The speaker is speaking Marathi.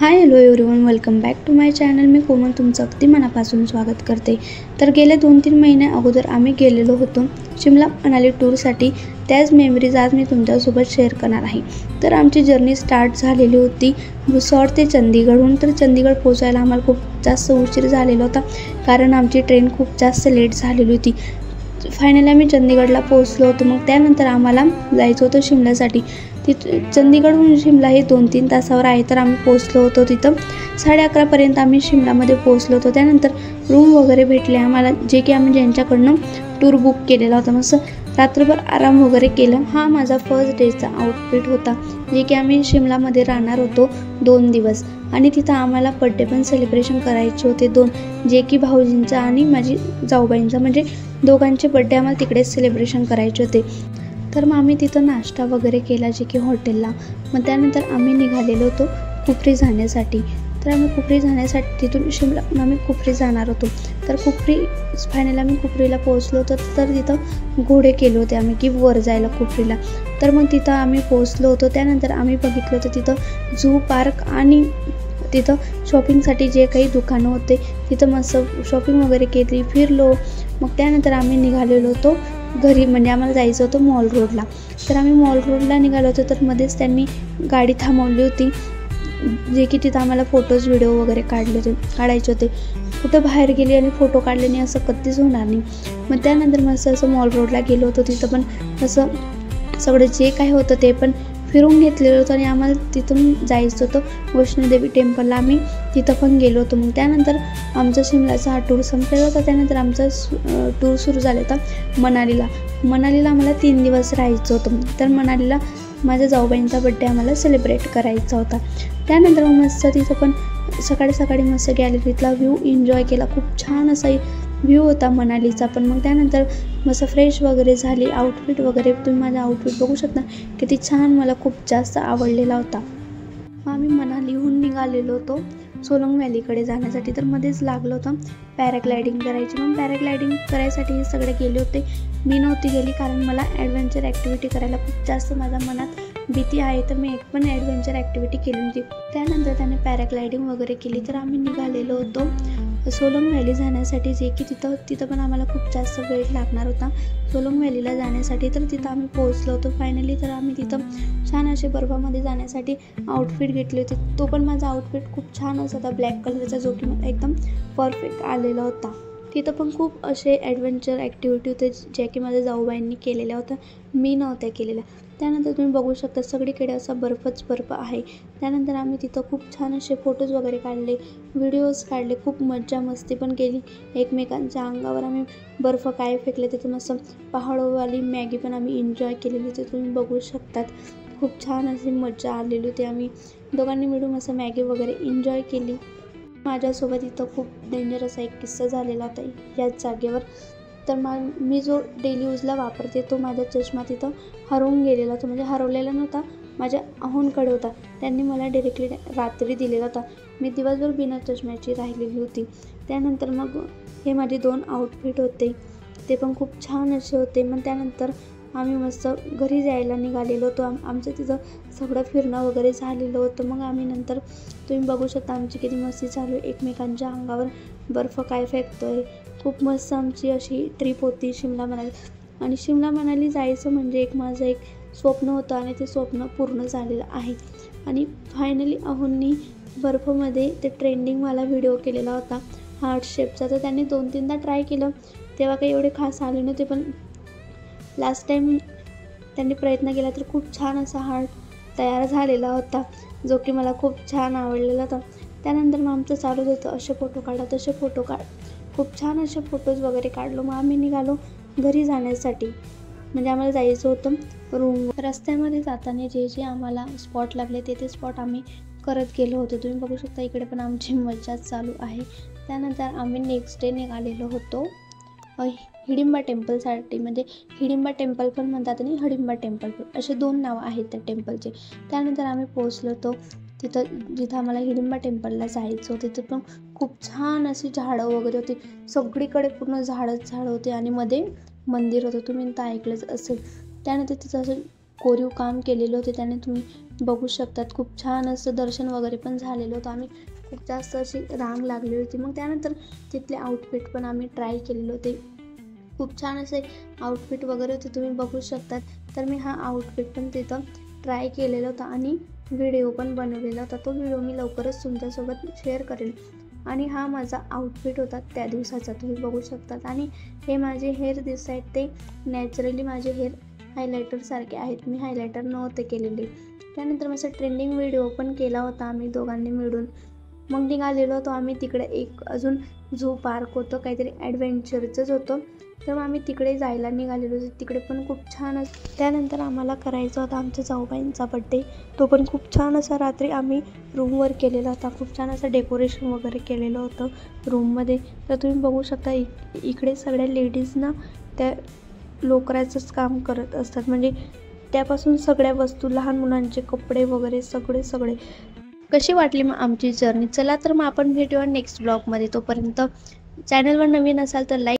High hello everyone, welcome back to my channel. मी कोमल तुमचं अगदी मनापासून स्वागत करते. तर गेल्या 2-3 महिन्या अगोदर आम्ही गेलेलो होतो शिमला मनाली टूरसाठी. त्याच मेमरीज आज मी तुमच्यासोबत शेअर करणार आहे. तर आमची जर्नी स्टार्ट झालेली होती रिसॉर्ट ते चंदीगडहून. तर चंदीगड पोचायला आम्हाला खूप जास्त उशीर झालेला होता, कारण आमची ट्रेन खूप जास्त लेट झालेली होती. फायनली आम्ही चंदीगडला पोहोचलो होतो. मग त्यानंतर आम्हाला जायचं होतं शिमल्यासाठी. चंदीगडहून शिमला हे 2-3 तासावर आहे. तर आम्ही पोहोचलो होतो तिथं 11:30पर्यंत आम्ही शिमलामध्ये पोहोचलो होतो. त्यानंतर रूम वगैरे भेटले आम्हाला, जे की आम्ही ज्यांच्याकडनं टूर बुक केलेला होता. मस्त रात्रभर आराम वगैरे केला. हा माझा फर्स्ट डेचा आउटफिट होता, जे की आम्ही शिमलामध्ये राहणार होतो 2 दिवस. आणि तिथं आम्हाला बड्डे पण सेलिब्रेशन करायचे होते 2, जे की भाऊजींचा आणि माझी जाऊबाईंचा, म्हणजे दोघांचे बड्डे आम्हाला तिकडेच सेलिब्रेशन करायचे होते. तर मग आम्ही तिथं नाश्ता वगैरे केला, जे की हॉटेलला. मग त्यानंतर आम्ही निघालेलो होतो कुफरी जाण्यासाठी. तर आम्ही कुफरी जाण्यासाठी तिथून शिमला आम्ही कुफरी जाणार होतो. तर फायनली आम्ही कुफरीला पोहोचलो होतो. तर तिथं घोडे केले होते आम्ही की वर जायला कुफरीला. तर मग तिथं आम्ही पोहोचलो होतो. त्यानंतर आम्ही बघितलं होतं तिथं झू पार्क आणि तिथं शॉपिंगसाठी जे काही दुकानं होते तिथं मस्त शॉपिंग वगैरे केली, फिरलो. मग त्यानंतर आम्ही निघालेलो होतो घरी, म्हणजे आम्हाला जायचं होतं मॉल रोडला. तर आम्ही मॉल रोडला निघालो होतो. तर मध्येच त्यांनी गाडी थांबवली होती, जे की तिथं आम्हाला फोटोज व्हिडिओ वगैरे काढायचे होते. कुठं बाहेर गेली आणि फोटो काढले नाही असं कधीच होणार नाही. मग त्यानंतर मस्त असं मॉल रोडला गेलो होतो. तिथं पण असं सगळं जे काही होतं ते पण फिरून घेतलेलं होतं. आणि आम्हाला तिथून जायचं होतं वैष्णोदेवी टेम्पलला. आम्ही तिथं पण गेलो होतो. मग त्यानंतर आमचा शिमलाचा हा टूर संपलेला होता. त्यानंतर आमचा टूर सुरू झाला होता मनालीला आम्हाला 3 दिवस राहायचं होतं. तर मनालीला माझ्या जाऊबाईंचा बड्डे आम्हाला सेलिब्रेट करायचा होता. त्यानंतर मग मस्त तिथं पण सकाळी मस्त गॅलरीतला व्ह्यू एन्जॉय केला. खूप छान असा व्ह्यू होता मनालीचा पण. मग त्यानंतर मस्त फ्रेश वगैरे झाली. आउटफिट वगैरे तुम्ही माझा आउटफिट बघू शकता, किती छान, मला खूप जास्त आवडलेला होता. मग आम्ही मनालीहून निघालेलो होतो सोलंग व्हॅलीकडे जाण्यासाठी. तर मध्येच लागलं होतं पॅराग्लायडिंग करायची. मग पॅराग्लायडिंग करायसाठी हे सगळे गेले होते. मी नव्हती गेली, कारण मला ॲडव्हेंचर ॲक्टिव्हिटी करायला खूप जास्त माझ्या मनात भीती आहे. तर मी एक पण ॲडव्हेंचर ॲक्टिव्हिटी केली नव्हती. त्यानंतर त्याने पॅराग्लायडिंग वगैरे केली. तर आम्ही निघालेलो होतो सोलंग व्हॅली जाण्यासाठी, जे की तिथं पण आम्हाला खूप जास्त वेळ लागणार होता सोलंग व्हॅलीला जाण्यासाठी. तर तिथं आम्ही पोहोचलो होतो फायनली. तर आम्ही तिथं छान असे बर्फामध्ये जाण्यासाठी आउटफिट घेतले होते. तो पण माझा आउटफिट खूप छान असा होता, ब्लॅक कलरचा, जो की मला एकदम परफेक्ट आलेला होता. तिथं पण खूप असे ॲडव्हेंचर ॲक्टिव्हिटी होते, ज्या की माझ्या जाऊबाईंनी केलेल्या होत्या, मी नव्हत्या केलेल्या. त्यानंतर तुम्ही बघू शकता सगळीकडे असा बर्फ आहे. त्यानंतर आम्ही तिथं खूप छान असे फोटोज वगैरे काढले, व्हिडिओज काढले, खूप मज्जा मस्ती पण केली. एकमेकांच्या अंगावर आम्ही बर्फ काय फेकले, तिथं मस्त पहाडोवाली मॅगी पण आम्ही एन्जॉय केलेली होती. तुम्ही बघू शकतात खूप छान अशी मज्जा आलेली होती. आम्ही दोघांनी मिळून असं मॅगी वगैरे एन्जॉय केली. माझ्यासोबत इथं खूप डेंजर असा एक किस्सा झालेला होता याच जागेवर. तर मी जो डेली यूजला वापरते तो माझा चष्मा तिथं हरवून गेलेला होता, म्हणजे हरवलेला नव्हता, माझ्या अहोंकडे होता. त्यांनी मला डायरेक्टली रात्री दिलेला होता. मी दिवसभर बिना चष्म्याची राहिलेली होती. त्यानंतर मग हे माझे 2 आउटफिट होते, ते पण खूप छान असे होते. मग त्यानंतर आम्ही मस्त घरी जायला निघालेलो होतो. आमचं तिथं सगळं फिरणं वगैरे झालेलं होतं. मग आम्ही नंतर तुम्ही बघू शकता आमची किती मस्ती चालू आहे, एकमेकांच्या अंगावर बर्फ काय फेकतोय. खूप मस्त आमची अशी ट्रिप होती शिमला मनाली. आणि शिमला मनाली जायचं म्हणजे माझं एक स्वप्न होतं, आणि ते स्वप्न पूर्ण झालेलं आहे. आणि फायनली अहोंनी बर्फमध्ये ते ट्रेंडिंगवाला व्हिडिओ केलेला होता हार्ट शेपचा. तर त्यांनी 2-3दा ट्राय केलं, तेव्हा काही एवढे खास आले नव्हते. पण लास्ट टाईम त्यांनी प्रयत्न केला तर खूप छान असा हार्ट तयार झालेला होता, जो की मला खूप छान आवडलेला होता. त्यानंतर मग आमचं चालूच होतं असे फोटो काढा तसे फोटो काढ. खूप छान असे फोटोज वगैरे काढलो. मग आम्ही निघालो घरी जाण्यासाठी, म्हणजे आम्हाला जायचं होतं रूम. रस्त्यामध्ये जाताना जे आम्हाला स्पॉट लागले ते स्पॉट आम्ही करत गेलो होतो. तुम्ही बघू शकता इकडे पण आमची मज्जा चालू आहे. त्यानंतर आम्ही नेक्स्ट डे निघालेलो होतो हिडिंबा टेम्पलसाठी, म्हणजे हिडिंबा टेम्पल पण म्हणतात आणि हडिंबा टेम्पल पण, असे 2 नावं आहेत त्या टेम्पलचे. त्यानंतर आम्ही पोहोचलो होतो जिथं आम्हाला हिडिंबा टेम्पलला जायचं होतं. तिथं पण खूप छान अशी झाडं वगैरे होती, सगळीकडे पूर्ण झाडं होते आणि मध्ये मंदिर होतं. तुम्ही तर ऐकलंच असेल. त्यानंतर तिथं असं कोरीव काम केलेलं होते, त्याने तुम्ही बघू शकतात खूप छान असं दर्शन वगैरे पण झालेलं होतं. आम्ही खूप जास्त अशी रांग लागली होती. मग त्यानंतर तिथले आउटफिट पण आम्ही ट्राय केलेले होते. खूप छान असे आउटफिट वगैरे होते, तुम्ही बघू शकतात. तर मी हा आउटफिट पण तिथं ट्राय केलेला होता आणि व्हिडिओ पण बनवलेला होता. तो व्हिडिओ मी लवकरच तुमच्यासोबत शेअर करेल. आणि हा माझा आउटफिट होता त्या दिवसाचा, तुम्ही बघू शकतात. आणि हे माझे हेअर दिसत आहेत ते नॅचरली माझे हेअर हायलायटरसारखे आहेत, मी हायलायटर नव्हते केलेले. त्यानंतर माझा ट्रेंडिंग व्हिडिओ पण केला होता आम्ही दोघांनी मिळून. मग निघालेलो होतो आम्ही तिकडे, एक अजून झू पार्क होतं, काहीतरी ॲडव्हेंचरचंच होतं. तर मग आम्ही तिकडे जायला निघालेलो होतो. तिकडे पण खूप छान त्यानंतर आम्हाला करायचा होता आमच्या जाऊबाईंचा बड्डे. तो पण खूप छान असा रात्री आम्ही रूमवर केलेला होता. खूप छान असं डेकोरेशन वगैरे केलेलं होतं रूममध्ये. तर तुम्ही बघू शकता इकडे सगळ्या लेडीज ना त्या लोकराचंच काम करत असतात, म्हणजे त्यापासून सगळ्या वस्तू, लहान मुलांचे कपडे वगैरे सगळे. कशी वाटली मग आमची जर्नी? चला तर मग आपण भेटूया नेक्स्ट ब्लॉगमध्ये. तोपर्यंत चॅनलवर नवीन असाल तर लाईक